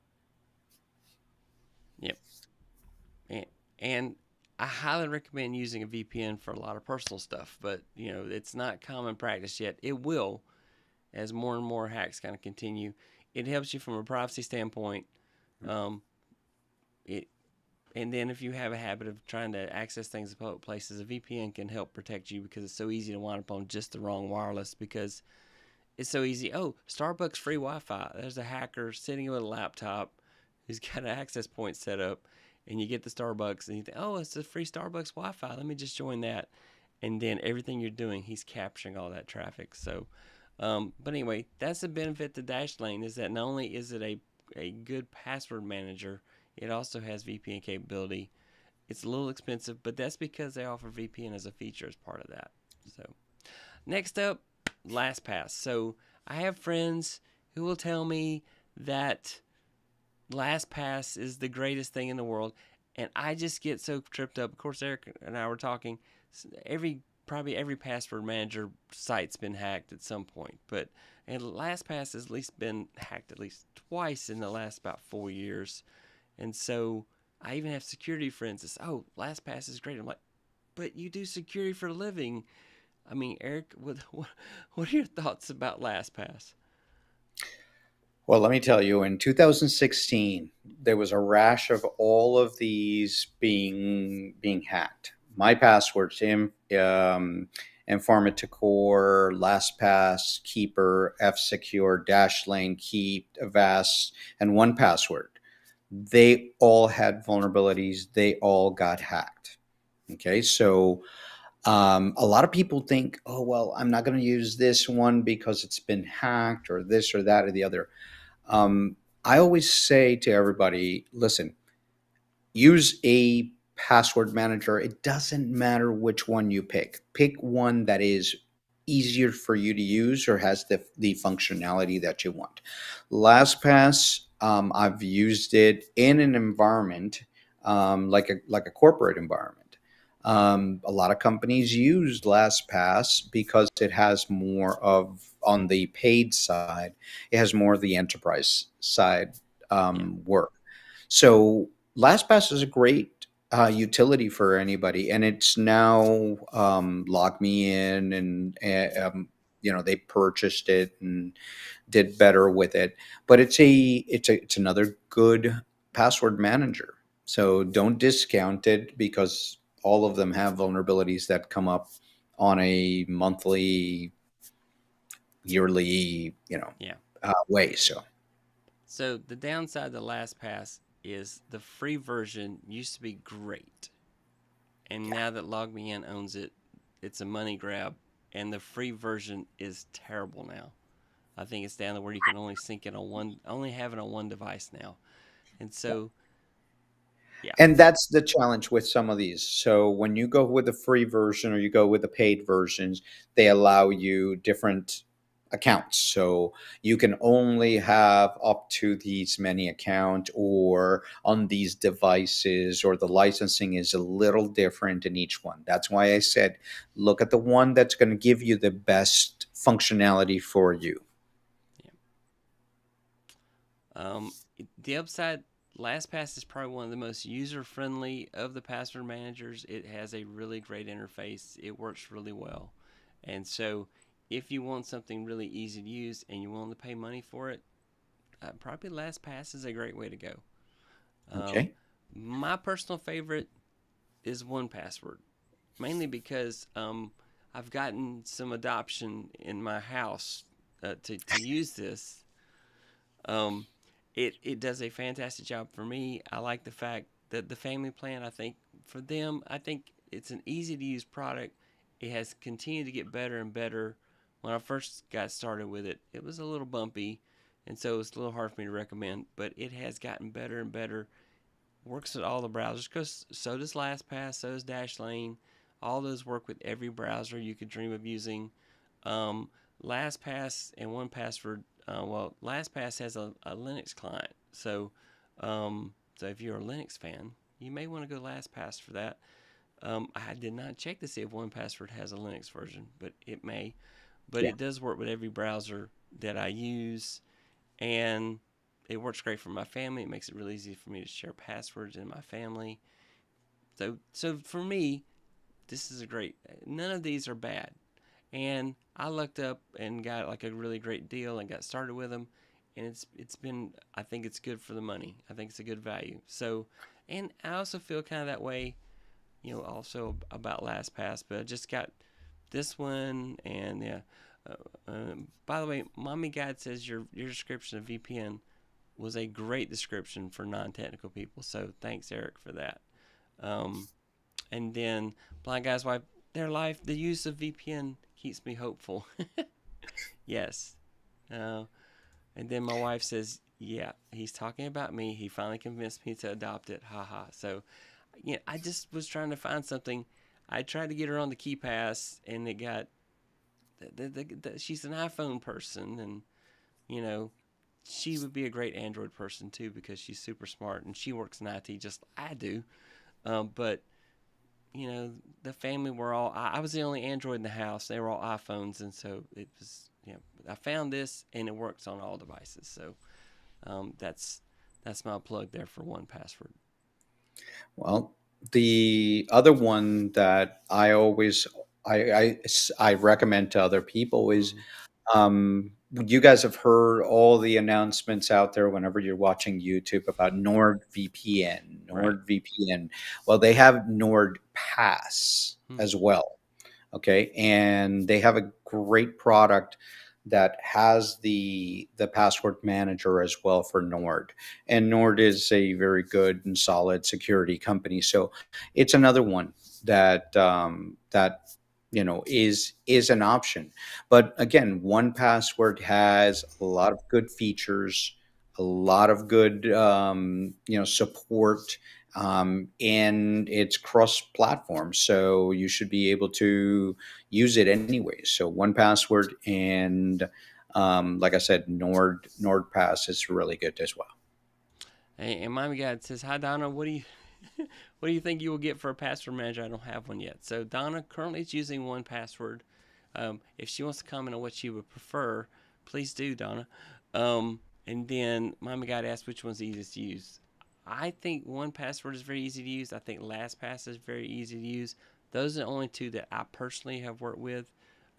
Yep. And I highly recommend using a VPN for a lot of personal stuff, but it's not common practice yet. It will, as more and more hacks kind of continue. It helps you from a privacy standpoint. Um, it And then if you have a habit of trying to access things in public places, a VPN can help protect you because it's so easy to wind up on just the wrong wireless because it's so easy. Oh, Starbucks free Wi-Fi. There's a hacker sitting with a laptop who's got an access point set up, and you get the Starbucks and you think, oh, it's a free Starbucks Wi-Fi. Let me just join that. And then everything you're doing, he's capturing all that traffic. So, but anyway, that's the benefit to Dashlane is that not only is it a good password manager, it also has VPN capability. It's a little expensive, but that's because they offer VPN as a feature as part of that. So, next up, Lastpass. So, I have friends who will tell me that Lastpass is the greatest thing in the world, and I just get so tripped up. Of course, Eric and I were talking. Probably every password manager site's been hacked at some point, and LastPass has at least been hacked at least twice in the last about 4 years. And so I even have security friends that say, oh, LastPass is great. I'm like, but you do security for a living. I mean, Eric, what are your thoughts about LastPass? Well, let me tell you, in 2016, there was a rash of all of these being hacked. My passwords, Informaticore, LastPass, Keeper, F-Secure, Dashlane, Keep, Avast, and 1Password. They all had vulnerabilities. They all got hacked. Okay, so a lot of people think, oh, well, I'm not going to use this one because it's been hacked or this or that or the other. I always say to everybody, listen, use a password manager. It doesn't matter which one you pick. Pick one that is easier for you to use or has the functionality that you want. LastPass, I've used it in an environment like a corporate environment. A lot of companies use LastPass because it has more of on the paid side. It has more of the enterprise side Yeah. work. So LastPass is a great utility for anybody, and it's now logged me in, and they purchased it and did better with it. But it's another good password manager. So don't discount it because all of them have vulnerabilities that come up on a monthly, yearly, Yeah. way. So the downside to LastPass is the free version used to be great. And now that LogMeIn owns it, it's a money grab. And the free version is terrible now. I think it's down to where you can only sync it only have it on one device now. And so, yeah, And that's the challenge with some of these. So when you go with the free version or you go with the paid versions, they allow you different accounts. So you can only have up to these many accounts or on these devices, or the licensing is a little different in each one. That's why I said, look at the one that's going to give you the best functionality for you. yeah. The upside, LastPass is probably one of the most user friendly of the password managers. It has a really great interface. It works really well. And so, if you want something really easy to use and you want to pay money for it, probably LastPass is a great way to go. Um, Okay. my personal favorite is 1Password, mainly because I've gotten some adoption in my house to use this. Um, it does a fantastic job for me. I like the fact that the family plan. I think for them, I think it's an easy to use product. it has continued to get better and better. When I first got started with it, it was a little bumpy, and so it's a little hard for me to recommend. But it has gotten better and better. Works with all the browsers, because so does Lastpass, so does Dashlane. All those work with every browser you could dream of using. Um, LastPass and 1Password. Well, LastPass has a Linux client, so if you're a Linux fan, you may want to go LastPass for that. I did not check to see if 1Password has a Linux version, but it may. But Yeah. it does work with every browser that I use, and it works great for my family. It makes it really easy for me to share passwords in my family. So for me, this is a great. None of these are bad, and I looked up and got like a really great deal and got started with them, and it's been. I think it's good for the money. I think it's a good value. So, and I also feel kind of that way, also about LastPass, but I just got this one, and yeah. By the way, Mommy Guide says your description of VPN was a great description for non-technical people. So thanks, Eric, for that. And then Blind Guy's Wife, the use of VPN keeps me hopeful. Yes. And then my wife says, yeah, he's talking about me. He finally convinced me to adopt it. Haha. So, yeah, I just was trying to find something. I tried to get her on the Keepass, and it got. She's an iPhone person, and she would be a great Android person too, because she's super smart and she works in IT just like I do. But the family were all. I was the only Android in the house. They were all iPhones, and so it was. I found this, and it works on all devices. So that's my plug there for 1Password. Well, the other one that I recommend to other people is, you guys have heard all the announcements out there whenever you're watching YouTube about NordVPN. Right. NordVPN. Well, they have NordPass as well. Okay, and they have a great product that has the password manager as well for Nord. And Nord is a very good and solid security company, so it's another one that is an option. But again, 1Password has a lot of good features, a lot of good support, and it's cross-platform, so you should be able to use it anyway. So 1Password and like I said, NordPass is really good as well. Hey, and Mommy Guide says, "Hi Donna, what do you what do you think you will get for a password manager? I don't have one yet." So Donna currently is using 1Password. If she wants to comment on what she would prefer, please do, Donna. And then Mommy Guide asked which one's easiest to use. I think 1Password is very easy to use. I think LastPass is very easy to use. Those are the only two that I personally have worked with.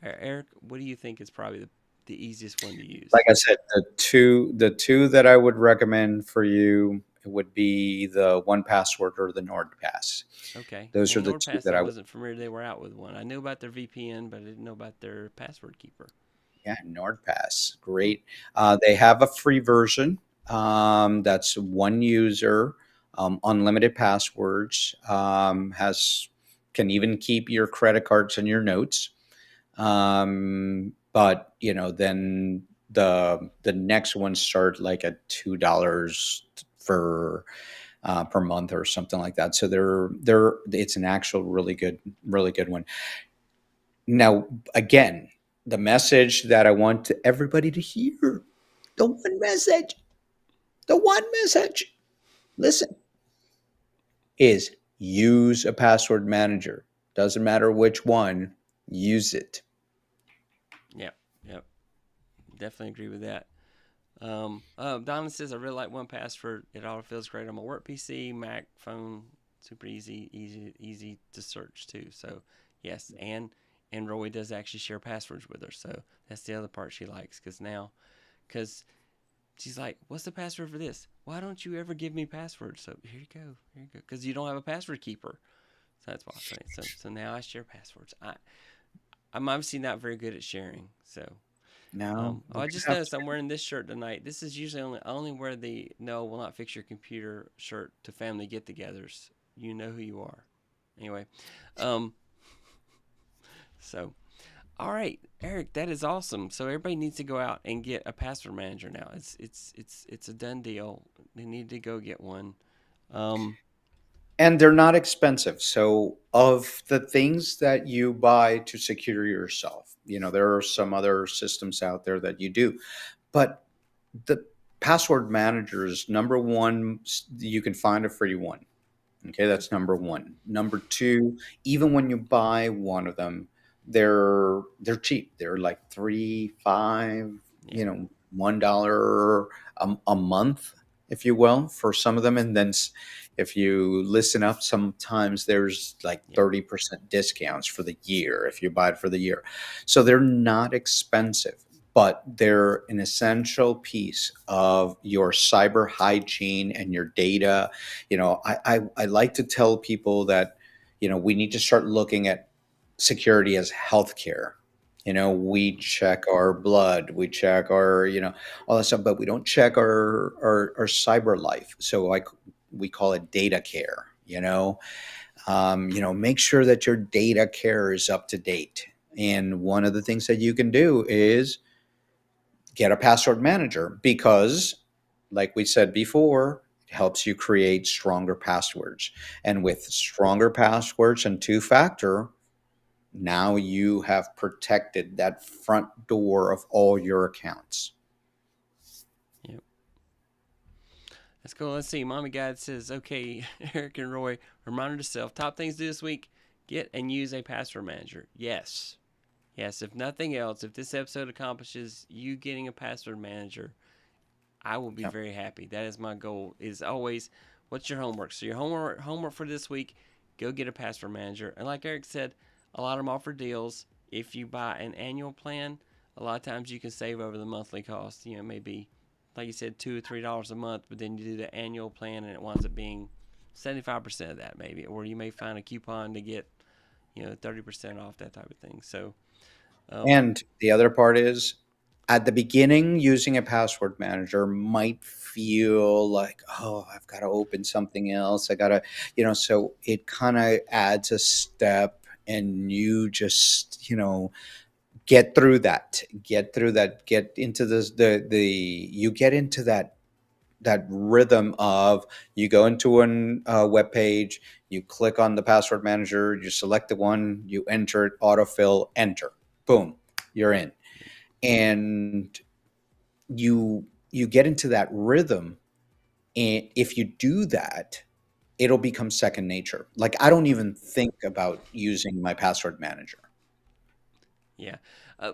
Eric, what do you think is probably the easiest one to use? Like I said, the two that I would recommend for you would be the 1Password or the NordPass. Okay. Those are And the two NordPass, that I I would. wasn't familiar they were out with one. I knew about their VPN, but I didn't know about their password keeper. Yeah, NordPass, great. They have a free version that's one user, unlimited passwords, can even keep your credit cards and your notes. But then the next ones start like at $2 for per month or something like that. So it's an actual really good one. Now, again, the message that I want everybody to hear, the one message, listen, is use a password manager. Doesn't matter which one, use it. Yep. Yep. Definitely agree with that. Donna says, I really like 1Password. It all feels great on my work PC, Mac, phone. Super easy to search too. So, yes. And Roy does actually share passwords with her. So, that's the other part she likes. Because she's like, what's the password for this? Why don't you ever give me passwords? So here you go. Because you don't have a password keeper. So that's why. So now I share passwords. I'm obviously not very good at sharing. So No, I just noticed I'm wearing this shirt tonight. This is usually I only wear the "No, will not fix your computer" shirt to family get-togethers. You know who you are. Anyway, So, all right, Eric, that is awesome. So everybody needs to go out and get a password manager now. It's a done deal. They need to go get one. Um, And they're not expensive. So, of the things that you buy to secure yourself, there are some other systems out there that you do, but the password managers, number one, you can find a free one. Okay, that's number one. Number two, even when you buy one of them, they're cheap. They're like 3, 5, yeah, $1 a month, if you will, for some of them. And then if you listen up, sometimes there's like yeah, 30% discounts for the year if you buy it for the year. So they're not expensive, but they're an essential piece of your cyber hygiene and your data. I like to tell people that, we need to start looking at security as healthcare. We check our blood, we check our, all that stuff, but we don't check our cyber life. So we call it data care. Make sure that your data care is up to date. And one of the things that you can do is get a password manager because, like we said before, it helps you create stronger passwords. And with stronger passwords and two-factor, now you have protected that front door of all your accounts. yep. Let's go. Let's see. Mommy Guide says, okay, Eric and Roy, reminder to self. Top things to do this week: get and use a password manager. Yes. Yes, if nothing else, if this episode accomplishes you getting a password manager, I will be Yep. very happy. That is my goal. Is always, what's your homework? So your homework for this week, go get a password manager. And like Eric said, a lot of them offer deals. If you buy an annual plan, a lot of times you can save over the monthly cost. Maybe like you said, $2 or $3 a month, but then you do the annual plan and it winds up being 75% of that maybe, or you may find a coupon to get 30% off, that type of thing. So And the other part is, at the beginning, using a password manager might feel like, oh, I've got to open something else. I got to, so it kind of adds a step, and you just, get through that, get into you get into that rhythm of, you go into a web page, you click on the password manager, you select the one, you enter it, autofill, enter, boom, you're in. And you get into that rhythm, and if you do that, it'll become second nature. Like, I don't even think about using my password manager. yeah. Uh,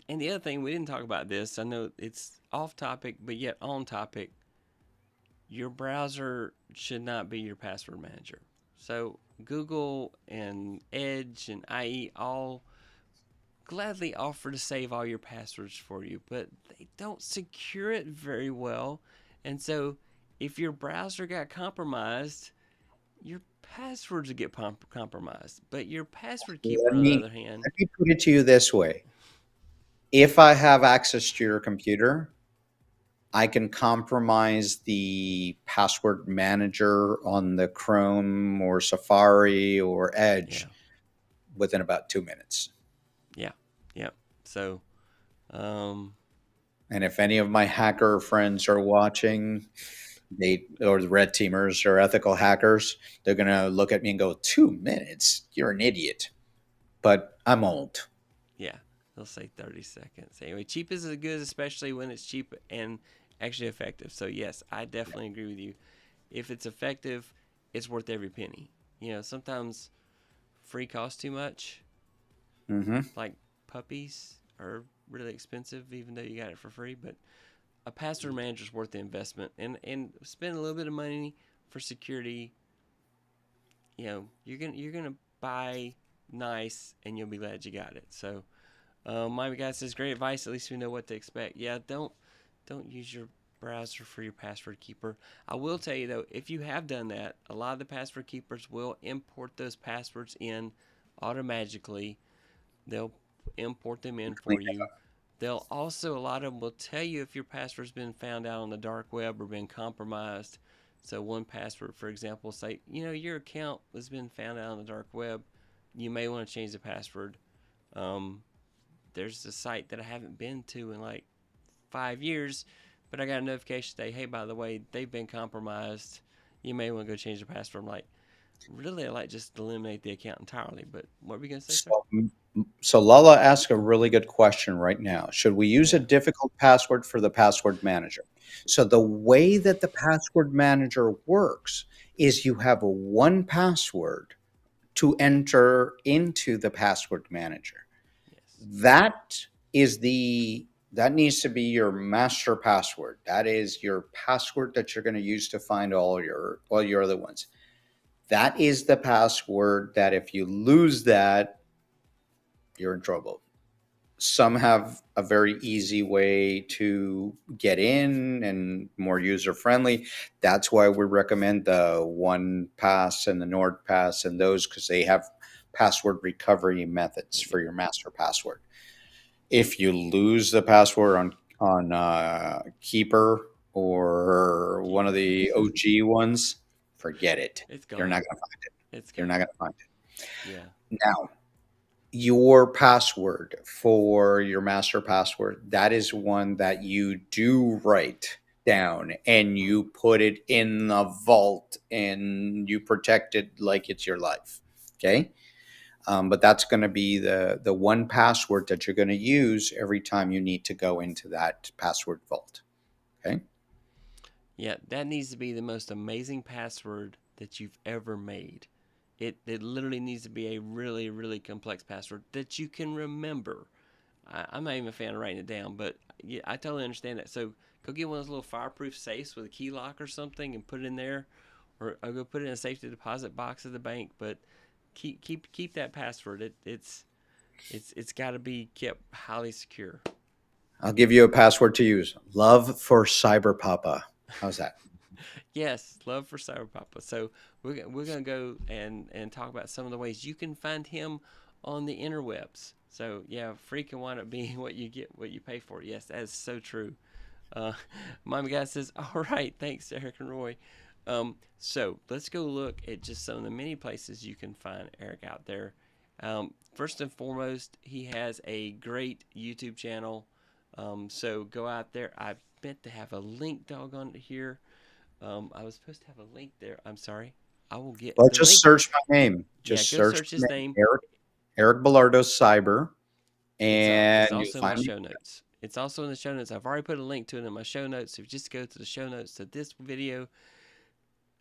and the other thing, we didn't talk about this. I know it's off topic, but yet on topic. Your browser should not be your password manager. So Google and Edge and IE all gladly offer to save all your passwords for you, but they don't secure it very well. And so if your browser got compromised, your passwords would get compromised. But your password keeper, let on the me other hand, let me put it to you this way: if I have access to your computer, I can compromise the password manager on the Chrome or Safari or yeah, Edge within about 2 minutes. yeah, yeah. So, um, And if any of my hacker friends are watching, or the red teamers or ethical hackers, they're going to look at me and go, 2 minutes? You're an idiot. But I'm old. yeah, they'll say 30 seconds. Anyway, cheap is as good, especially when it's cheap and actually effective. So, yes, I definitely agree with you. If it's effective, it's worth every penny. Sometimes free costs too much. Mm-hmm. Like puppies are really expensive, even though you got it for free. But a password manager is worth the investment. And spend a little bit of money for security. You're gonna buy nice, and you'll be glad you got it. So, my guy says, great advice. At least we know what to expect. Yeah, don't use your browser for your password keeper. I will tell you though, if you have done that, a lot of the password keepers will import those passwords in automatically. They'll import them in for you. They'll also, a lot of them will tell you if your password's been found out on the dark web or been compromised. So 1Password, for example, say, your account has been found out on the dark web. You may want to change the password. there's a site that I haven't been to in like 5 years, but I got a notification say, hey, by the way, they've been compromised. You may want to go change the password. I'm like, really? I like just eliminate the account entirely. But what were we going to say, sir? So Lala asked a really good question right now. Should we use a Yeah. difficult password for the password manager? So the way that the password manager works is you have a one password to enter into the password manager. Yes. That is that needs to be your master password. That is your password that you're going to use to find all your other ones. That is the password that if you lose that, you're in trouble. Some have a very easy way to get in and more user friendly. That's why we recommend the OnePass and the NordPass and those, because they have password recovery methods There you for your master password. If you lose the password on Keeper or go. one of the Keepass. OG ones, forget it. It's You're not gone. going to find it. It's You're not gone. going to find Yeah. it. Now, your password for your master password, that is one that you do write down and you put it in the vault and you protect it like it's your life. Okay. But that's going to be the one password that you're going to use every time you need to go into that password vault. Okay. Yeah, that needs to be the most amazing password that you've ever made. It literally needs to be a really, really complex password that you can remember. I'm not even a fan of writing it down, but yeah, I totally understand that. So go get one of those little fireproof safes with a key lock or something and put it in there, or go put it in a safety deposit box at the bank. But keep that password. It's got to be kept highly secure. I'll give you a password to use. Love for Cyber Papa. How's that? Yes, love for Cyber Papa. So we're gonna go and talk about some of the ways you can find him on the interwebs. So yeah, free can wind up being what you get, what you pay for. Yes, that is so true. Uh, Mommy Guy says, all right, thanks, Eric and Roy. So let's go look at just some of the many places you can find Eric out there. First and foremost, he has a great YouTube channel. So go out there. I meant to have a link doggone it here. I was supposed to have a link there. I'm sorry. I will get Well, the just link. search my name. Yeah, Just go search search my his name, name. Eric Bellardo Cyber, It's and you'll also in my find me. show notes. It's also in the show notes. I've already put a link to it in my show notes. So if you just go to the show notes to this video,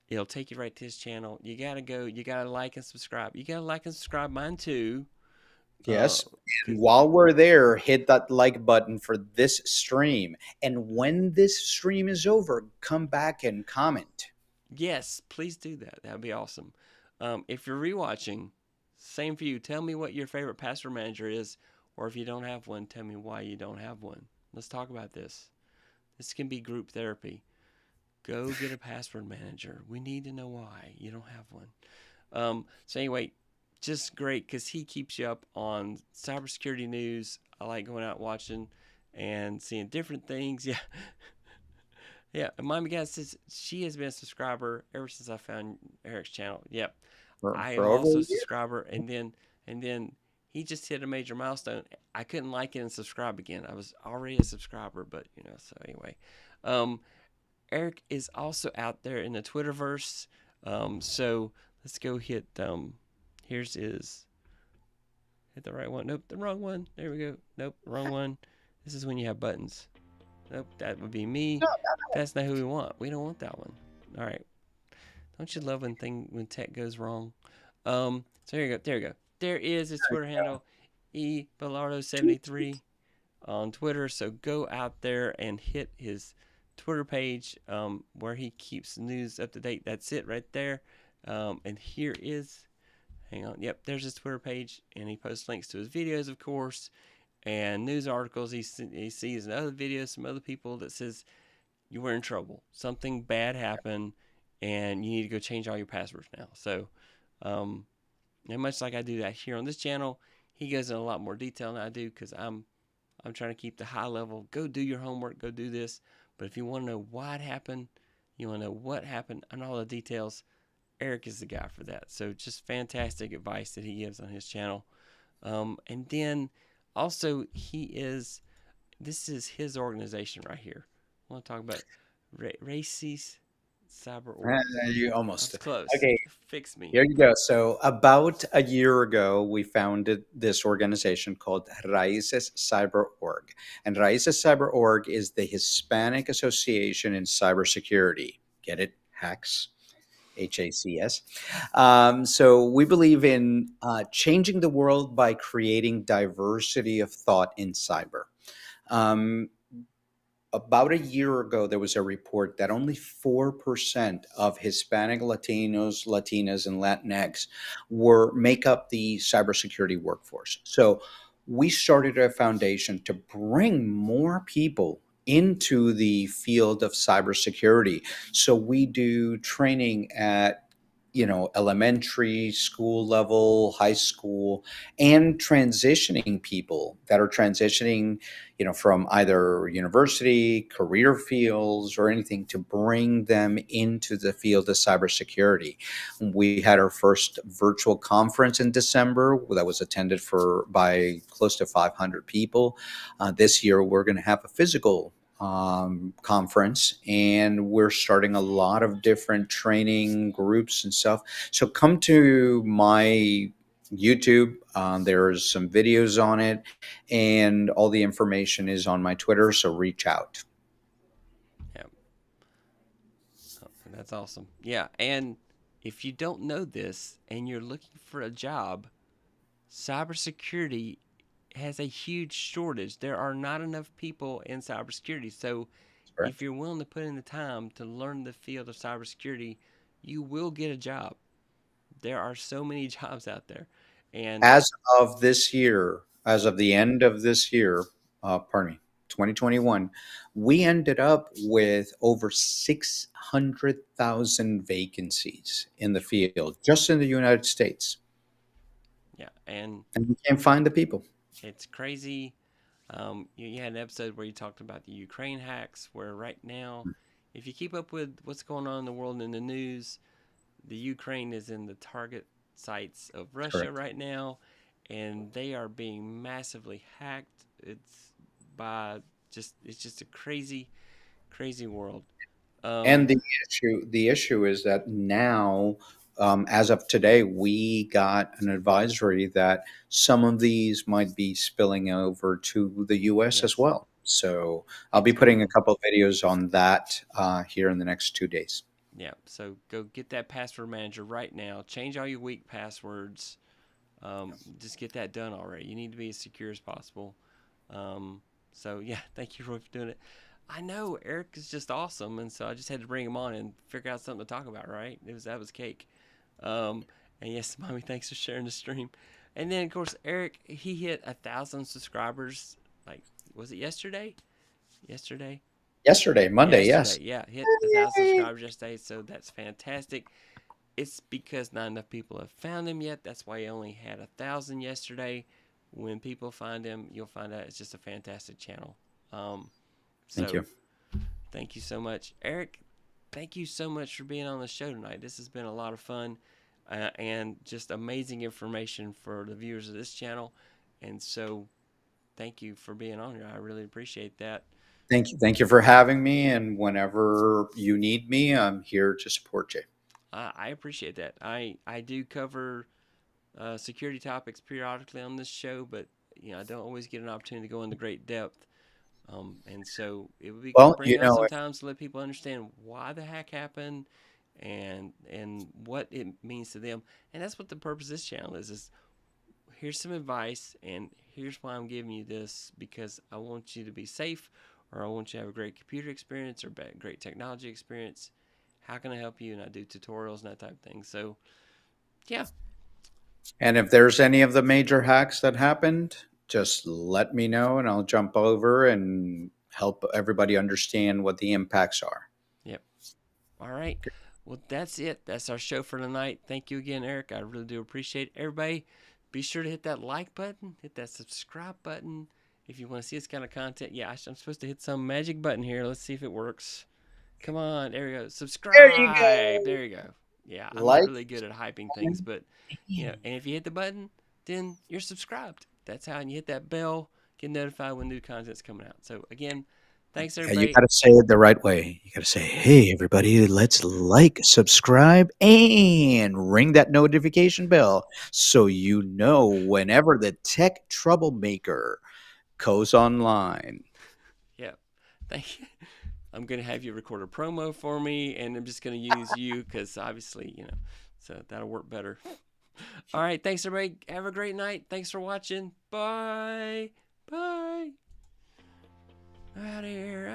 it'll take you right to his channel. You gotta go. You gotta like and subscribe. You gotta like and subscribe mine too. Uh, Yes. And cause while we're there, hit that like button for this stream. And when this stream is over, come back and comment. yes, please do that. That'd be awesome. If you're rewatching, same for you. Tell me what your favorite password manager is, or if you don't have one, tell me why you don't have one. Let's talk about this. This can be group therapy. Go get a password manager. We need to know why you don't have one. So anyway, just great because he keeps you up on cybersecurity news. I like going out watching and seeing different things. Yeah, yeah. And Mommy Guy says she has been a subscriber ever since I found Eric's channel. Yep, I For am over a also a year. subscriber, and then he just hit a major milestone. I couldn't like it and subscribe again. I was already a subscriber, but So anyway, um, Eric is also out there in the Twitterverse. So let's go hit. Here's his. Hit the right one. Nope, the wrong one. There we go. Nope, wrong one. This is when you have buttons. Nope, that would be me. That's not who we want. We don't want that one. All right. Don't you love when tech goes wrong? So here you go. There you go. There is his Twitter handle, ebelardo73 on Twitter. So go out there and hit his Twitter page where he keeps news up to date. That's it right there. And here is, hang on. Yep, there's his Twitter page, and he posts links to his videos, of course, and news articles. He sees in other videos some other people that says you were in trouble, something bad happened, and you need to go change all your passwords now. So, and much like I do that here on this channel, he goes in a lot more detail than I do because I'm trying to keep the high level. Go do your homework. Go do this. But if you want to know why it happened, you want to know what happened and all the details, Eric is the guy for that. So just fantastic advice that he gives on his channel. And then also this is his organization right here. I want to talk about Races Cyber Org. You I almost was close. okay. Fix me. Here you go. So about a year ago, we founded this organization called Raices Cyber Org, and Raices Cyber Org is the Hispanic Association in Cybersecurity. Get it? Hacks. HACS. So we believe in changing the world by creating diversity of thought in cyber. Um, about a year ago, there was a report that only 4% of Hispanic Latinos, Latinas, and Latinx make up the cybersecurity workforce. So we started a foundation to bring more people into the field of cybersecurity. So we do training at elementary school level, high school, and transitioning people that are transitioning from either university, career fields, or anything to bring them into the field of cybersecurity. We had our first virtual conference in December that was attended by close to 500 people. This year, we're going to have a physical conference, and we're starting a lot of different training groups and stuff. So come to my YouTube. There's some videos on it, and all the information is on my Twitter. So reach out. Yeah, that's awesome. Yeah, and if you don't know this and you're looking for a job, cybersecurity has a huge shortage. There are not enough people in cybersecurity. So if Correct. you're willing to put in the time to learn the field of cybersecurity, you will get a job. There are so many jobs out there. And As of this year, as of the end of this year, pardon me, 2021, we ended up with over 600,000 vacancies in the field, just in the United States. yeah, and And we can't find the people. it's crazy. You had an episode where you talked about the Ukraine hacks, where right now, if you keep up with what's going on in the world in the news, the Ukraine is in the target sites of Russia Correct. right now, and they are being massively hacked. It's just a crazy, crazy world. And Um, the issue is that now, as of today, we got an advisory that some of these might be spilling over to the U.S. as yes, well. So I'll be putting a absolutely. couple of videos on that here in the next 2 days. Yeah. So go get that password manager right now. Change all your weak passwords. Just get that done already. You need to be as secure as possible. So yeah, thank you, Roy, for doing it. I know Eric is just awesome, and so I just had to bring him on and figure out something to talk about. Right? That was cake. Um, and yes, mommy, thanks for sharing the stream. And then of course Eric, he hit 1,000 subscribers. Like, was it yesterday? Yesterday? Yesterday, Monday, Yesterday, yes. yeah, hit 1,000 subscribers yesterday. So that's fantastic. It's because not enough people have found him yet. That's why he only had 1,000 yesterday. When people find him, you'll find out it's just a fantastic channel. Um, Thank so you. thank you so much, Eric. Thank you so much for being on the show tonight. This has been a lot of fun and just amazing information for the viewers of this channel. And so thank you for being on here. I really appreciate that. Thank you. Thank you for having me. And whenever you need me, I'm here to support you. I appreciate that. I do cover security topics periodically on this show, but I don't always get an opportunity to go into great depth. And so it would be good to Well, bring out sometimes to let people understand why the hack happened and what it means to them. And that's what the purpose of this channel is here's some advice and here's why I'm giving you this because I want you to be safe or I want you to have a great computer experience or great technology experience. How can I help you? And I do tutorials and that type of thing. So yeah, and if there's any of the major hacks that happened, just let me know and I'll jump over and help everybody understand what the impacts are. yep. All right. Well, that's it. That's our show for tonight. Thank you again, Eric. I really do appreciate it. Everybody, be sure to hit that like button, hit that subscribe button if you want to see this kind of content. Yeah, I'm supposed to hit some magic button here. Let's see if it works. Come on. There we go. There you Subscribe. go. There you go. Yeah, I'm not Like, really good at hyping things, comment, but, and and if you hit the button, then you're subscribed. That's how, and you hit that bell, get notified when new content's coming out. So again, thanks Yeah, you everybody. got to say it the right way. You got to say, "Hey, everybody, let's like, subscribe, and ring that notification bell so you know whenever the tech troublemaker goes online." Yeah, thank you. I'm gonna have you record a promo for me, and I'm just gonna use you because obviously, so that'll work better. All right, thanks everybody. Have a great night. Thanks for watching. Bye. Bye. Out of here.